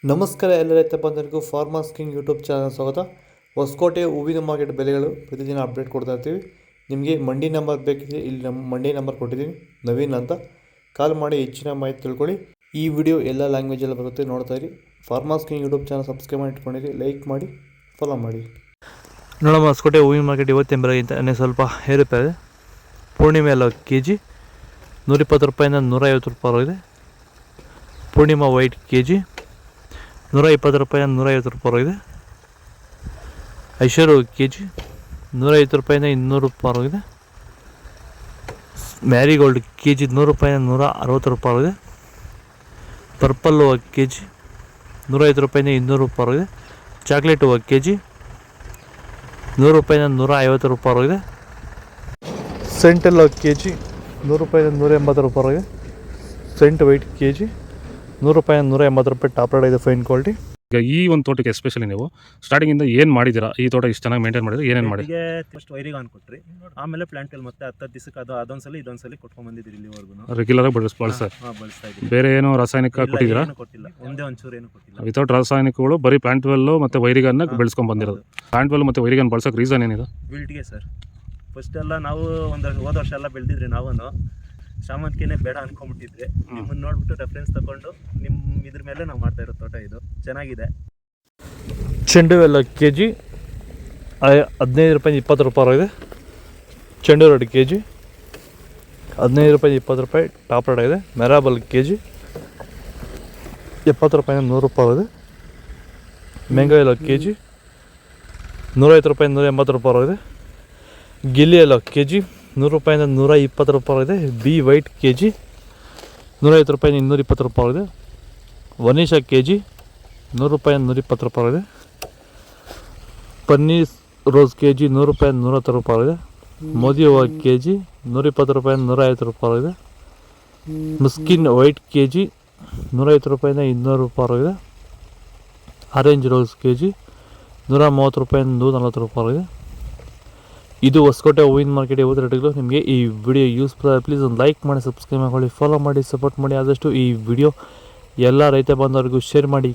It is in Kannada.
ನಮಸ್ಕಾರ ಎಲ್ಲ ರೈತ ಬಂಧುಗಳಿಗೂ ಫಾರ್ಮರ್ಸ್ ಕಿಂಗ್ ಯೂಟ್ಯೂಬ್ ಚಾನಲ್ ಸ್ವಾಗತ. ಹೊಸಕೋಟೆ ಹೂವಿನ ಮಾರ್ಕೆಟ್ ಬೆಲೆಗಳು ಪ್ರತಿದಿನ ಅಪ್ಡೇಟ್ ಕೊಡ್ತಾ ಇರ್ತೀವಿ. ನಿಮಗೆ ಮಂಡಿ ನಂಬರ್ ಬೇಕಿದ್ರೆ ಇಲ್ಲಿ ನಮ್ಮ ಮಂಡಿ ನಂಬರ್ ಕೊಟ್ಟಿದ್ದೀನಿ, ನವೀನ್ ಅಂತ. ಕಾಲ್ ಮಾಡಿ ಹೆಚ್ಚಿನ ಮಾಹಿತಿ ತಿಳ್ಕೊಳ್ಳಿ. ಈ ವಿಡಿಯೋ ಎಲ್ಲ ಲ್ಯಾಂಗ್ವೇಜಲ್ಲಿ ಬರುತ್ತೆ, ನೋಡ್ತಾ ಇರಿ. Farmers king YouTube channel subscribe ಮಾಡಿ ಇಟ್ಕೊಂಡಿರಿ, ಲೈಕ್ ಮಾಡಿ, ಫಾಲೋ ಮಾಡಿ. ನೋಡಮ್ಮ, ಹೊಸಕೋಟೆ ಹೂವಿನ ಮಾರ್ಕೆಟ್ ಇವತ್ತಿನ ಬೆಲೆಗಿಂತ ಸ್ವಲ್ಪ ಏರುಪೇರು ಇದೆ. ಪೂರ್ಣಿಮೆ ಎಲ್ಲ ಕೆ ಜಿ 120 ರೂಪಾಯಿಂದ 150 ರೂಪಾಯಿ ಇದೆ. ಪೂರ್ಣಿಮಾ ವೈಟ್ ಕೆ ಜಿ 120 ರೂಪಾಯಿಂದ 150 ರೂಪಾಯಿ ಇದೆ. ಐಶ್ವರ್ಯ ಕೆ ಜಿ 150 ರೂಪಾಯಿಂದ 200 ರೂಪಾಯಿ ಇದೆ. ಮ್ಯಾರಿಗೋಲ್ಡ್ ಕೆ ಜಿ 100 ರೂಪಾಯಿಂದ 160 ರೂಪಾಯಿ ಇದೆ. ಪರ್ಪಲ್ ಹೂವು ಕೆ ಜಿ 150 ರೂಪಾಯಿಂದ 200 ರೂಪಾಯಿ ಇದೆ. ಚಾಕ್ಲೇಟ್ ಹೂವು ಕೆ ಜಿ 100 ರೂಪಾಯಿಂದ 150 ರೂಪಾಯಿ ಇದೆ. ಸೆಂಟೆಲ್ಲ ಕೆ ಜಿ 100 ರೂಪಾಯಿಂದ 180 ರೂಪಾಯಿ ಇದೆ. ಸೆಂಟ್ ವೈಟ್ ಕೆ ಜಿ 100 ರೂಪಾಯಿಂದ 180 ರೂಪಾಯಿ. ಟಾಪ್ ರೇಟ್ ಇದೆ, ಫೈನ್ ಕ್ವಾಲಿಟಿ. ಈಗ ಈ ಒಂದು ತೋಟಕ್ಕೆ ಎಸ್ಪೆಷಲಿ ನೀವು ಸ್ಟಾರ್ಟಿಂಗಿಂದ ಏನು ಮಾಡಿದ್ದೀರಾ? ಈ ತೋಟ ಇಷ್ಟು ಚೆನ್ನಾಗಿ ಮೇಂಟೈನ್ ಮಾಡಿದ್ರೆ ಏನೇನು ಮಾಡಿ? ಫಸ್ಟ್ ವೈರಿಗೆ ಅನ್ಕೊಟ್ರಿ, ಆಮೇಲೆ ಪ್ಲಾಂಟಲ್ಲಿ ಮತ್ತೆ 10 ದಿವಸಕ್ಕೆ ಅದೊಂದ್ಸಲಿ ಇದೊಂದ್ಸಲಿ ಕೊಟ್ಕೊಂಡ್ ಬಂದಿದ್ದೀರಿ ಇಲ್ಲಿವರೆಗೂ. ರೆಗ್ಯುಲರ್ ಬಳಸ್ತಾ ಬಳಸ್ತಾ ಇದ್ದೀವಿ. ಬೇರೆ ಏನೋ ರಾಸಾಯನಿಕ ಕೊಟ್ಟಿದ್ದೀರಾ? ಕೊಟ್ಟಿಲ್ಲ, ಒಂದೇ ಒಂಚೂರು ಏನು ಕೊಟ್ಟಿಲ್ಲ. ವಿತೌಟ್ ರಾಸಾಯನಿಕಗಳು ಬರೀ ಪ್ಲಾಂಟ್ ವೆಲ್ಲು ಮತ್ತು ವೈರಿಗನ್ನ ಬೆಳೆಸ್ಕೊಂಡು ಬಂದಿರೋದು. ಪ್ಲಾಂಟ್ ವೆಲ್ ಮತ್ತು ವೈರಿಗನ್ ಬಳಸೋಕೆ ರೀಸನ್ ಏನಿದೆ? ವಿಲ್ಟ್ಗೆ ಸರ್. ಫಸ್ಟ್ ಎಲ್ಲ ನಾವು ಹೋದ ವರ್ಷ ಎಲ್ಲ ಬೆಳೆದಿದ್ರಿ, ನಾವು ಶಾಮಂತಿಗೆನೇ ಬೇಡ ಅನ್ಕೊಂಡ್ಬಿಟ್ಟಿದ್ರಿ. ನಿಮ್ಮನ್ನು ನೋಡ್ಬಿಟ್ಟು ರೆಫರೆನ್ಸ್ ತಗೊಂಡು ನಿಮ್ಮ ಇದ್ರ ಮೇಲೆ ನಾವು ಮಾಡ್ತಾ ಇರೋ ತೋಟ ಇದು ಚೆನ್ನಾಗಿದೆ. ಚೆಂಡು ಎಲ್ಲ ಕೆ ಜಿ 15 ರೂಪಾಯಿ 20 ರೂಪಾಯಿ ಇದೆ. ಚೆಂಡು ರೆಡ್ ಕೆ ಜಿ 15 ರೂಪಾಯಿ 20 ರೂಪಾಯಿ ಟಾಪ್ ರೇಟ್ ಇದೆ. ಮೆರಾಬಲ್ ಕೆ ಜಿ 70 ರೂಪಾಯಿಂದ 100 ರೂಪಾಯಿ ಇದೆ. ಮ್ಯಾಂಗೋ ಎಲ್ಲ ಕೆ ಜಿ 150 ರೂಪಾಯಿ 180 ರೂಪಾಯಿ ಇದೆ. ಗಿಲ್ಲಿ ಎಲ್ಲ ಕೆ ಜಿ 100 ರೂಪಾಯಿಂದ 120 ರೂಪಾಯಿ ಇದೆ. ಬಿ ವೈಟ್ ಕೆ ಜಿ 150 ರೂಪಾಯಿಂದ 220 ರೂಪಾಯಿ ಇದೆ. ವನೀಶಾ ಕೆ ಜಿ 100 ರೂಪಾಯಿಂದ 120 ರೂಪಾಯಿ ಇದೆ. ಪನ್ನೀರ್ ರೋಸ್ ಕೆ ಜಿ 100 ರೂಪಾಯಿಂದ 110 ರೂಪಾಯಿ ಇದೆ. ಮೋದಿ ಹೂವು ಕೆ ಜಿ 120 ರೂಪಾಯಿಂದ 150 ರೂಪಾಯಿ ಇದೆ. ಮುಸ್ಕಿನ್ ವೈಟ್ ಕೆ ಜಿ 150 ರೂಪಾಯಿಂದ 200 ರೂಪಾಯಿ ಇದೆ. ಆರೆಂಜ್ ರೋಸ್ ಕೆ ಜಿ 130 ರೂಪಾಯಿಂದ 140 ರೂಪಾಯಿ ಇದೆ. ಇದು ಹೊಸಕೋಟೆ ಹೂವಿನ ಮಾರ್ಕೆಟ್ ಇವತ್ತು ರೇಟ್ಗಳು. ನಿಮಗೆ ಈ ವಿಡಿಯೋ ಯೂಸ್ಫುಲ್ ಆಗಿ ಪ್ಲೀಸ್ ಒಂದು ಲೈಕ್ ಮಾಡಿ, ಸಬ್ಸ್ಕ್ರೈಬ್ ಮಾಡ್ಕೊಳ್ಳಿ, ಫಾಲೋ ಮಾಡಿ, ಸಪೋರ್ಟ್ ಮಾಡಿ. ಆದಷ್ಟು ಈ ವಿಡಿಯೋ ಎಲ್ಲ ರೈತ ಬಾಂಧವರಿಗೂ ಶೇರ್ ಮಾಡಿ.